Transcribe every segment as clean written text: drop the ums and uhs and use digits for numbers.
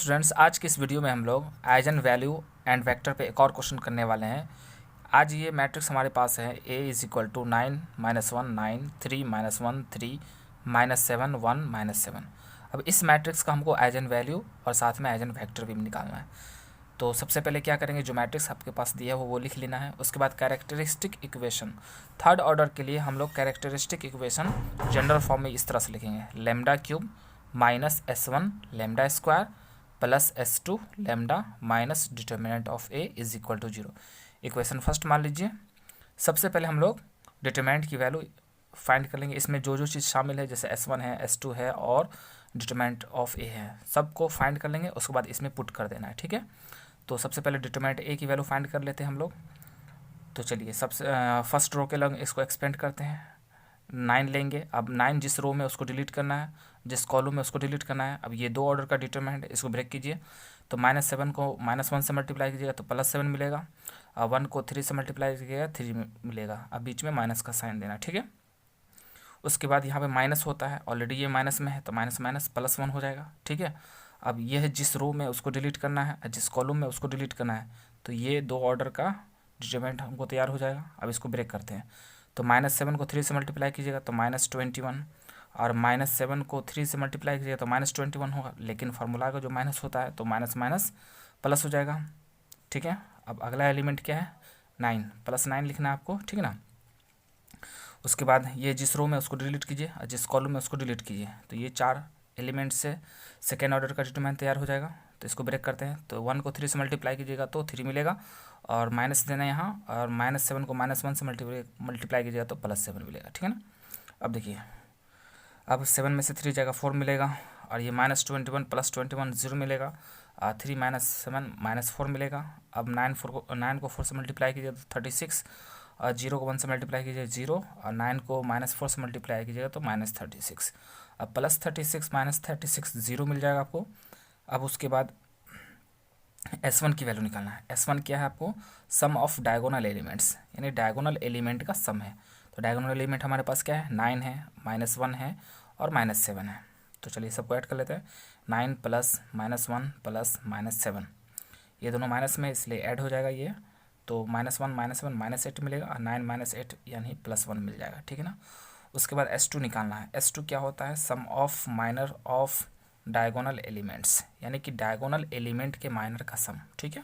Students, आज की इस वीडियो में हम लोग आइजन वैल्यू एंड वेक्टर पे एक और क्वेश्चन करने वाले हैं। आज ये मैट्रिक्स हमारे पास है A इज इक्वल टू 9 -1 9 3 -1 3 -7 1 -7। अब इस मैट्रिक्स का हमको आइजन वैल्यू और साथ में आइजन वेक्टर भी निकालना है। तो सबसे पहले क्या करेंगे, जो मैट्रिक्स आपके पास दिया है वो लिख लेना है। उसके बाद कैरेक्टरिस्टिक इक्वेशन थर्ड ऑर्डर के लिए हम लोग कैरेक्टरिस्टिक इक्वेशन जनरल फॉर्म में इस तरह से लिखेंगे, lambda cube minus S1 lambda square plus S2 lambda minus determinant of A is equal to 0। Equation first मान लीजिए। सबसे पहले हम लोग डिटर्मिनेंट की वैल्यू फाइंड कर लेंगे। इसमें जो जो चीज़ शामिल है, जैसे S1 है, S2 है और डिटर्मिनेंट ऑफ A है, सबको फाइंड कर लेंगे। उसके बाद इसमें पुट कर देना है, ठीक है। तो सबसे पहले डिटर्मिनेंट A की वैल्यू फाइंड कर लेते हैं हम लोग। तो चलिए सबसे फर्स्ट रो के लग इसको एक्सपेंड करते हैं। 9 लेंगे। अब 9 जिस रो में उसको डिलीट करना है, जिस कॉलम में उसको डिलीट करना है। अब ये दो ऑर्डर का डिटरमिनेंट है, इसको ब्रेक कीजिए। तो -7 को -1 से मल्टीप्लाई कीजिएगा तो +7 मिलेगा। अब 1 को 3 से मल्टीप्लाई कीजिएगा 3 मिलेगा। अब बीच में माइनस का साइन देना, ठीक है। उसके बाद यहाँ पे माइनस होता है, ऑलरेडी ये माइनस में है तो माइनस माइनस +1 हो जाएगा, ठीक है। अब ये है जिस रो में उसको डिलीट करना है, जिस कॉलम में उसको डिलीट करना है, तो ये दो ऑर्डर का डिटरमिनेंट हमको तैयार हो जाएगा। अब इसको ब्रेक करते हैं। तो -7 को 3 से मल्टीप्लाई कीजिएगा तो -21, और -7 को 3 से मल्टीप्लाई कीजिएगा तो -21 होगा। लेकिन फार्मूला का जो माइनस होता है तो माइनस माइनस प्लस हो जाएगा, ठीक है। अब अगला एलिमेंट क्या है, 9 +9 लिखना है आपको, ठीक है ना। उसके बाद ये जिस रो में उसको डिलीट कीजिए और जिस कॉलम में उसको डिलीट कीजिए, तो ये 4 एलिमेंट से सेकेंड ऑर्डर का डिटरमिनेंट तैयार हो जाएगा। तो इसको ब्रेक करते हैं। तो 1 को 3 से मल्टीप्लाई कीजिएगा तो 3 मिलेगा, और माइनस देना है यहाँ, और -7 को -1 से मल्टीप्लाई कीजिएगा तो +7 मिलेगा, ठीक है ना। अब देखिए, अब 7 में से 3 जाएगा 4 मिलेगा, और ये -21 + 21 0 मिलेगा, 3 -7 -4 मिलेगा। अब 9 को 4 से मल्टीप्लाई कीजिए तो 36, और 0 को 1 से मल्टीप्लाई कीजिए 0, और 9 को -4 से मल्टीप्लाई कीजिएगा तो -36। अब +36 -36 0 मिल जाएगा आपको। अब उसके बाद S1 की वैल्यू निकालना है। S1 क्या है आपको, सम ऑफ डायगोनल एलिमेंट्स, यानी डायगोनल एलिमेंट का सम है। तो डायगोनल एलिमेंट हमारे पास क्या है, 9 है, -1 है और -7 है। तो चलिए सबको ऐड कर लेते हैं। 9 + -1 + -7, ये दोनों माइनस में इसलिए ऐड हो जाएगा ये। तो -1 -7 -8 मिलेगा, और 9 - 8 यानी +1 मिल जाएगा, ठीक है ना। उसके बाद S2 निकालना है। S2 क्या होता है, sum of minor of diagonal elements, यानी कि डायगोनल एलिमेंट के माइनर का सम, ठीक है।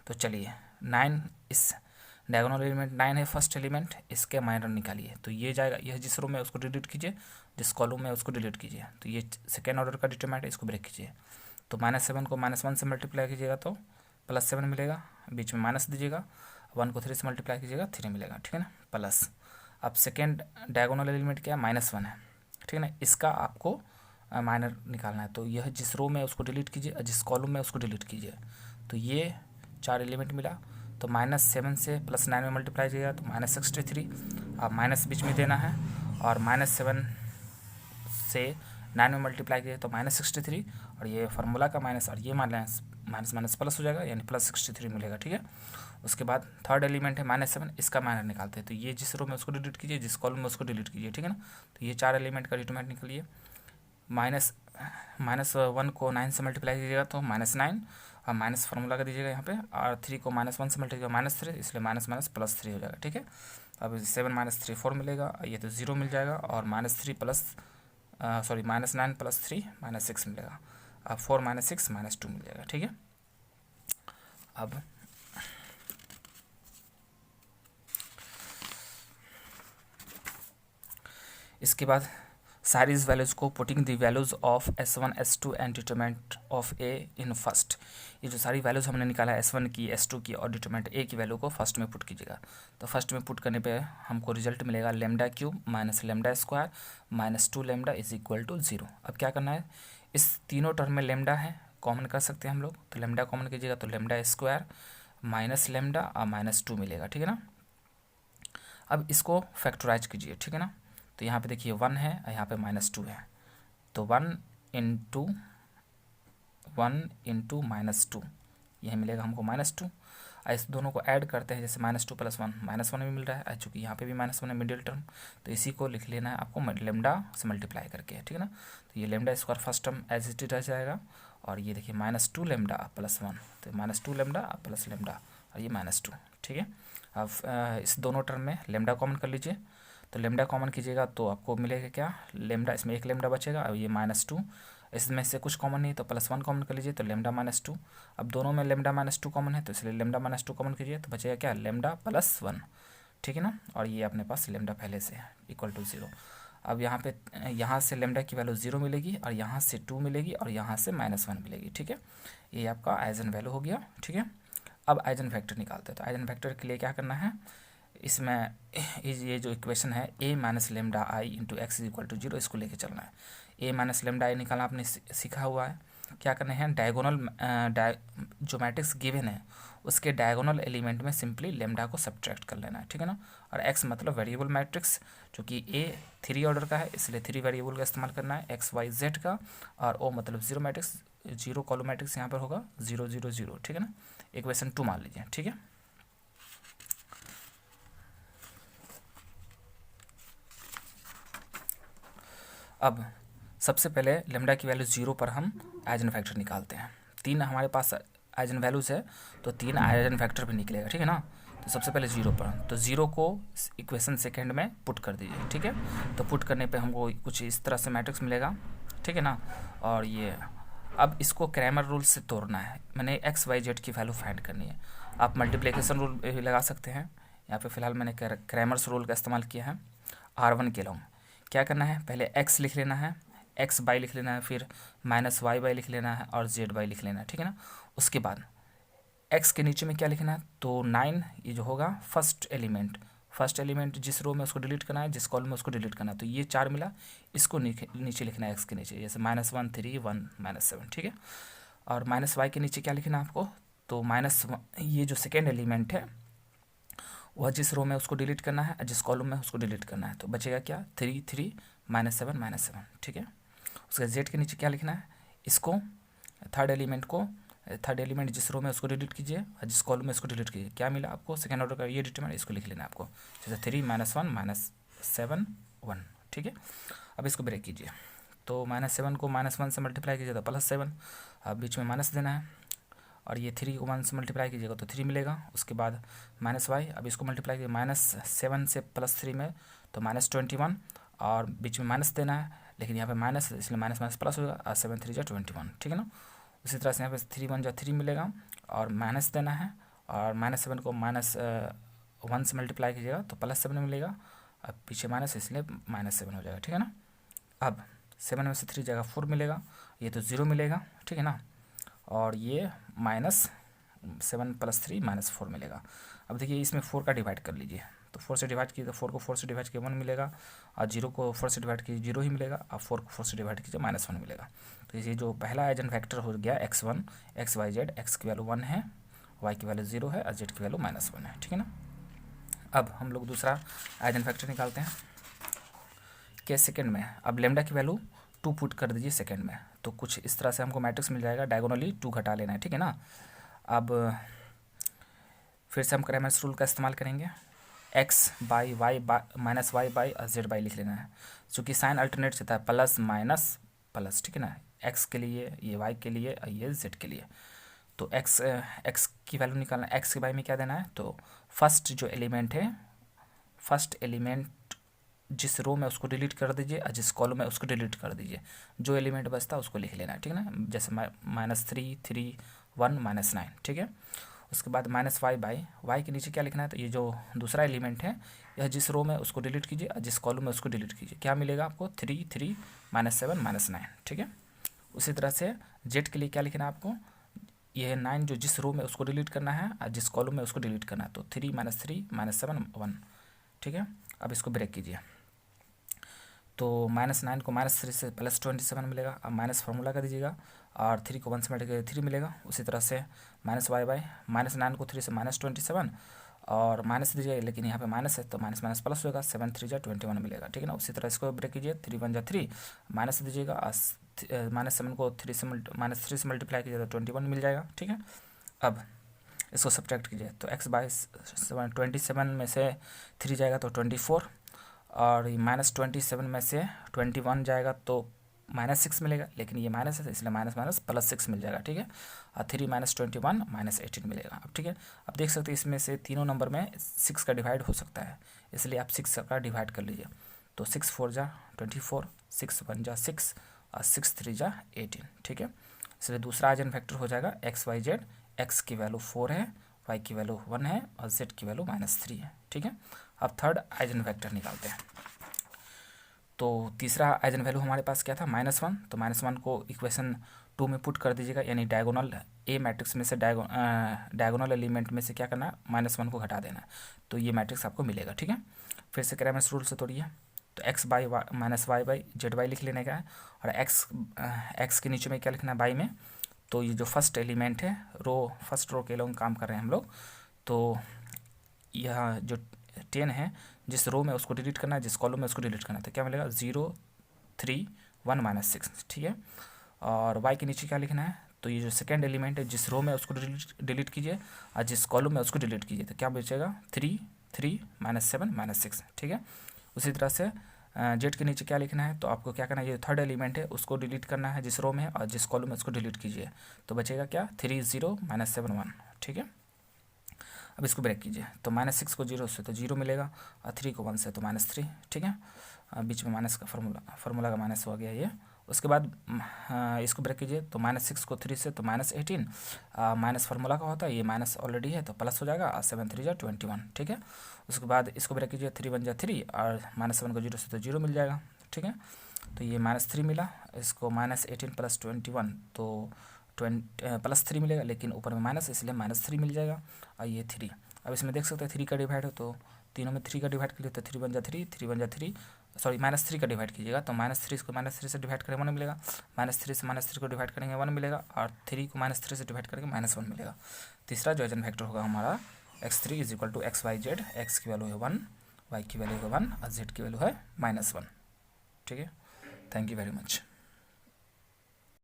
तो चलिए 9, इस डायगोनल एलिमेंट 9 है फर्स्ट एलिमेंट, इसके माइनर निकालिए। तो ये जाएगा, यह जिस रो में उसको डिलीट कीजिए, जिस कॉलम में उसको डिलीट कीजिए। तो ये सेकेंड ऑर्डर का डिटरमिनेंट है, इसको ब्रेक कीजिए। तो -7 को -1 से मल्टीप्लाई कीजिएगा तो +7 मिलेगा, बीच में माइनस दीजिएगा। 1 को 3 से मल्टीप्लाई कीजिएगा 3 मिलेगा, ठीक है ना, प्लस। अब सेकेंड डायगोनल एलिमेंट क्या है, -1 है, ठीक है ना। इसका आपको माइनर निकालना है। तो यह जिस रो में उसको डिलीट कीजिए और जिस कॉलम में उसको डिलीट कीजिए। तो ये 4 एलिमेंट मिला। तो -7 से +9 में मल्टीप्लाई कीजिएगा तो -63, अब माइनस बीच में देना है, और -7 से 9 में मल्टीप्लाई कीजिए तो -63, और ये फार्मूला का माइनस, और ये माइनस माइनस प्लस हो जाएगा, यानी +63 मिलेगा, ठीक है। उसके बाद थर्ड एलिमेंट है -7, इसका माइनर निकालते हैं। तो ये जिस रो में उसको डिलीट कीजिए, जिस कॉलम में उसको डिलीट कीजिए, ठीक है ना। तो ये 4 एलिमेंट का डिटरमिनेंट निकलिए। -1 को 9 से मल्टीप्लाई कीजिएगा तो -9, और माइनस फार्मूला का दीजिएगा यहाँ पे, और 3 को -1 से मल्टीप्लाई -3, इसलिए -+3 हो जाएगा, ठीक है। अब 7 - 3 4 मिलेगा, ये तो 0 मिल जाएगा, और -9 + 3 -6 मिलेगा। अब 4 - 6 -2 मिल जाएगा, ठीक है। अब इसके बाद सारीज वैल्यूज़ को putting the values of S1 S2 and determinant of A in first. ये जो सारी वैल्यूज़ हमने निकाला है S1 की, S2 की और डिटरमिनेंट A की वैल्यू को फर्स्ट में पुट कीजिएगा। तो फर्स्ट में पुट करने पे हमको रिजल्ट मिलेगा lambda cube minus lambda square -2 lambda is equal to 0। अब क्या करना है, इस तीनों टर्म में लेमडा है, कॉमन कर सकते हैं हम लोग। तो लेमडा कॉमन कीजिएगा तो लेमडा स्क्वायर माइनस लेमडा और -2 मिलेगा, ठीक है ना। अब इसको फैक्टराइज कीजिए, ठीक है ना। तो यहाँ पे देखिए 1 है और यहाँ पे -2 है, तो 1 इंटू -2 यह मिलेगा हमको -2। इस दोनों को ऐड करते हैं, जैसे -2 + 1 -1 भी मिल रहा है, चूँकि यहाँ पे भी -1 है मिडिल टर्म, तो इसी को लिख लेना है आपको लेमडा से मल्टीप्लाई करके, ठीक है ना। तो ये lambda square first term as it is रह जाएगा, और ये देखिए -2 लेमडा प्लस 1, तो -2 लेमडा प्लस लेमडा और ये -2, ठीक है। अब इस दोनों टर्म में लेमडा कॉमन कर लीजिए, तो लेमडा कॉमन कीजिएगा तो आपको मिलेगा क्या, लेमडा, इसमें एक लेमडा बचेगा और ये -2, इसमें से कुछ कॉमन नहीं तो +1 कॉमन कर लीजिए तो लेमडा -2। अब दोनों में लेमडा -2 कॉमन है तो इसलिए लेमडा -2 कॉमन कीजिए तो बचेगा क्या, लेमडा +1, ठीक है ना। और ये अपने पास लेमडा पहले से है इक्वल टू 0। अब यहाँ पे यहाँ से लेमडा की वैल्यू 0 मिलेगी और यहाँ से 2 मिलेगी और यहाँ से -1 मिलेगी, ठीक है। ये आपका आइजन वैल्यू हो गया, ठीक है। अब आइजन फैक्टर निकालते हैं, तो आइजन फैक्टर के लिए क्या करना है, इसमें ये जो इक्वेशन है a minus lambda I into X equal to 0, इसको लेके चलना है। a माइनस लेमडा आई निकालना आपने सीखा हुआ है। क्या करना है, डायगोनल जो मैट्रिक्स गिवन है उसके डायगोनल एलिमेंट में सिंपली लेमडा को सब्ट्रैक्ट कर लेना है, ठीक है ना। और x मतलब वेरिएबल मैट्रिक्स, चूँकि a 3 ऑर्डर का है इसलिए 3 वेरिएबल का इस्तेमाल करना है, x y z का। और o मतलब 0 मैट्रिक्स, 0 कॉलम मैट्रिक्स यहाँ पर होगा 0 0 0, ठीक है ना। इक्वेशन 2 मान लीजिए, ठीक है। अब सबसे पहले लेमडा की वैल्यू 0 पर हम आइजन फैक्टर निकालते हैं। 3 हमारे पास आइजन वैल्यूज़ है तो 3 आइजन फैक्टर भी निकलेगा, ठीक है ना। तो सबसे पहले 0 पर, तो 0 को इक्वेशन सेकेंड में पुट कर दीजिए, ठीक है। तो पुट करने पे हमको कुछ इस तरह से मैट्रिक्स मिलेगा, ठीक है ना। और ये अब इसको क्रैमर रूल से तोड़ना है, मैंने एक्स वाई जेड की वैल्यू फाइंड करनी है। आप मल्टीप्लिकेशन रूल भी लगा सकते हैं, यहाँ पे फिलहाल मैंने क्रैमर्स रूल का इस्तेमाल किया है। R1 के लॉन्ग क्या करना है, पहले x लिख लेना है, x बाई लिख लेना है, फिर -y बाई लिख लेना है और z बाई लिख लेना है, ठीक है ना। उसके बाद x के नीचे में क्या लिखना है, तो 9 ये जो होगा फर्स्ट एलिमेंट जिस रो में उसको डिलीट करना है, जिस कॉलम में उसको डिलीट करना है, तो ये 4 मिला, इसको नीचे लिखना है x के नीचे, जैसे -1 3 1 -7, ठीक है। और -y के नीचे क्या लिखना है आपको, तो ये जो सेकेंड एलिमेंट है वह जिस रो में उसको डिलीट करना है, जिस कॉलम में उसको डिलीट करना है, तो बचेगा क्या 3 3 -7 -7, ठीक है। उसके जेड के नीचे क्या लिखना है, इसको थर्ड एलिमेंट जिस रो में उसको डिलीट कीजिए और जिस कॉलम में उसको डिलीट कीजिए, क्या मिला आपको सेकेंड ऑर्डर का ये डिटरमिनेंट, इसको लिख लेना है आपको, जैसे 3 -1 -7 1, ठीक है। अब इसको ब्रेक कीजिए, तो -7 को -1 से मल्टीप्लाई कीजिए तो +7, अब बीच में माइनस देना है, और ये 3 को 1 से मल्टीप्लाई कीजिएगा तो 3 मिलेगा। उसके बाद -y, अब इसको मल्टीप्लाई कीजिए -7 से +3 में तो -21, और बीच में माइनस देना है, लेकिन यहाँ पे माइनस इसलिए माइनस माइनस प्लस होगा, और 7 3 जा 21, ठीक है ना। उसी तरह से यहाँ पे 3 1 जा 3 मिलेगा और माइनस देना है, और -7 को -1 से मल्टीप्लाई कीजिएगा तो +7 मिलेगा, अब पीछे माइनस इसलिए -7 हो जाएगा, ठीक है ना। अब 7 में से 3 जाएगा 4 मिलेगा, ये तो 0 मिलेगा, ठीक है ना। और ये -7 + 3 -4 मिलेगा। अब देखिए इसमें 4 का डिवाइड कर लीजिए, तो 4 से डिवाइड कीजिए तो 4 को 4 से डिवाइड किए 1 मिलेगा, और 0 को 4 से डिवाइड कीजिए 0 ही मिलेगा, और 4 को 4 से डिवाइड कीजिए -1 मिलेगा। तो ये जो पहला आइजन फैक्टर हो गया x1 x y z, x की वैल्यू 1 है, y की वैल्यू 0 है और z की वैल्यू -1 है, ठीक है ना। अब हम लोग दूसरा आइजन फैक्टर निकालते हैं केस सेकेंड में। अब लेमडा की वैल्यू 2 पुट कर दीजिए सेकेंड में, तो कुछ इस तरह से हमको मैट्रिक्स मिल जाएगा, डायगोनली 2 घटा लेना है, ठीक है ना। अब फिर से हम क्रैमर्स रूल का इस्तेमाल करेंगे, x by Y -y by और z बाई लिख लेना है, चूँकि साइन अल्टरनेट रहता है प्लस माइनस प्लस, ठीक है ना। x के लिए, ये y के लिए और ये z के लिए, तो x की वैल्यू निकालना है, x के बाई में क्या देना है, तो फर्स्ट जो एलिमेंट है, फर्स्ट एलिमेंट जिस रो में उसको डिलीट कर दीजिए और जिस कॉलम में उसको डिलीट कर दीजिए, जो एलिमेंट बचता है उसको लिख लेना है, ठीक है ना। जैसे -3 3 1 -9, ठीक है। उसके बाद -y बाई y के नीचे क्या लिखना है, तो ये जो दूसरा एलिमेंट है यह जिस रो में उसको डिलीट कीजिए और जिस कॉलम में उसको डिलीट कीजिए, क्या मिलेगा आपको 3 3 -7 -9, ठीक है। उसी तरह से z के लिए क्या लिखना है आपको, यह 9 जो जिस रो में उसको डिलीट करना है और जिस कॉलम में उसको डिलीट करना है, तो 3 -3 -7 1, ठीक है। अब इसको ब्रेक कीजिए, तो -9 को -3 से +27 मिलेगा, अब माइनस फार्मूला कर दीजिएगा, और 3 को 1 से मल्टीप्लाई 3 मिलेगा। उसी तरह से -y बाई -9 को 3 से -27 और माइनस दीजिएगा, लेकिन यहाँ पे माइनस है तो माइनस माइनस प्लस होगा, 7 3 जा 21 मिलेगा, ठीक है ना। उसी तरह इसको ब्रेक कीजिए, 3 1 जा 3 माइनस दीजिएगा, -7 को -3 से मल्टीप्लाई कीजिएगा तो 21 मिल जाएगा, ठीक है। अब इसको सब्ट्रैक्ट कीजिए, तो x बाई 27 में से 3 जाएगा तो 24, और -27 में से 21 जाएगा तो -6 मिलेगा, लेकिन ये माइनस है इसलिए माइनस माइनस +6 मिल जाएगा, ठीक है। और 3 - 21 -18 मिलेगा। अब ठीक है, अब देख सकते हैं इसमें से तीनों नंबर में 6 का डिवाइड हो सकता है, इसलिए आप 6 का डिवाइड कर लीजिए। तो 6 4 जा 24, 6 1 जा 6 और 6 3 जा 18, ठीक है। इसलिए दूसरा आइजन फैक्टर हो जाएगा XYZ। एक्स की वैल्यू 4 है, वाई की वैल्यू 1 है और जेड की वैल्यू -3 है, ठीक है। अब थर्ड आइजन फैक्टर निकालते हैं। तो तीसरा आइजन वैल्यू हमारे पास क्या था, -1। तो -1 को इक्वेशन 2 में पुट कर दीजिएगा, यानी डायगोनल ए मैट्रिक्स में से डायगोनल एलिमेंट में से क्या करना है, -1 को घटा देना है, तो ये मैट्रिक्स आपको मिलेगा, ठीक है। फिर से क्रेमर्स रूल से तोड़िए, तो x by -y by Z Y लिख लेने का है, और x के नीचे में क्या लिखना है, बाई में। तो ये जो फर्स्ट एलिमेंट है, फर्स्ट रो के लोग काम कर रहे हैं हम लोग, तो यह जो 10 है, जिस रो में उसको डिलीट करना है, जिस कॉलम में उसको डिलीट करना है, तो क्या मिलेगा 0 3 1 -6, ठीक है। और y के नीचे क्या लिखना है, तो ये जो सेकेंड एलिमेंट है, जिस रो में उसको डिलीट कीजिए और जिस कॉलम में उसको डिलीट कीजिए, तो क्या बचेगा 3 3 -7 -6, ठीक है। उसी तरह से जेड के नीचे क्या लिखना है, तो आपको क्या करना है, ये थर्ड एलिमेंट है उसको डिलीट करना है जिस रो में है, और जिस कॉलम में उसको डिलीट कीजिए, तो बचेगा क्या 3 0 -7 1, ठीक है। अब इसको ब्रेक कीजिए, तो -6 को 0 से तो 0 मिलेगा, और 3 को 1 से तो -3, ठीक है। बीच में माइनस का फार्मूला का माइनस हो गया ये। उसके बाद इसको ब्रेक कीजिए, तो -6 को 3 से तो -18, माइनस फार्मूला का होता है, ये माइनस ऑलरेडी है तो प्लस हो जाएगा, और 7 3 जा 21, ठीक है। उसके बाद इसको ब्रेक कीजिए, 3 1 जा 3, और -7 को 0 से तो 0 मिल जाएगा, ठीक है। तो ये -3 मिला, इसको -18 + 21 तो +3 मिलेगा, लेकिन ऊपर में माइनस इसलिए -3 मिल जाएगा, और ये 3। अब इसमें देख सकते हैं 3 का डिवाइड हो, तो तीनों में 3 का डिवाइड कर लिए, तो 3 1 जा 3 3 1 जा 3, सॉरी -3 का डिवाइड कीजिएगा, तो -3 को -3 से डिवाइड करेंगे 1 मिलेगा, -3 से -3 को डिवाइड करेंगे 1 मिलेगा, और 3 को -3 से डिवाइड करेंगे -1 मिलेगा। तीसरा जो आइजन फैक्टर होगा हमारा x3 = XYZ। x की वैल्यू है 1, y की वैल्यू है 1 और z की वैल्यू है -1, ठीक है। Thank you very much.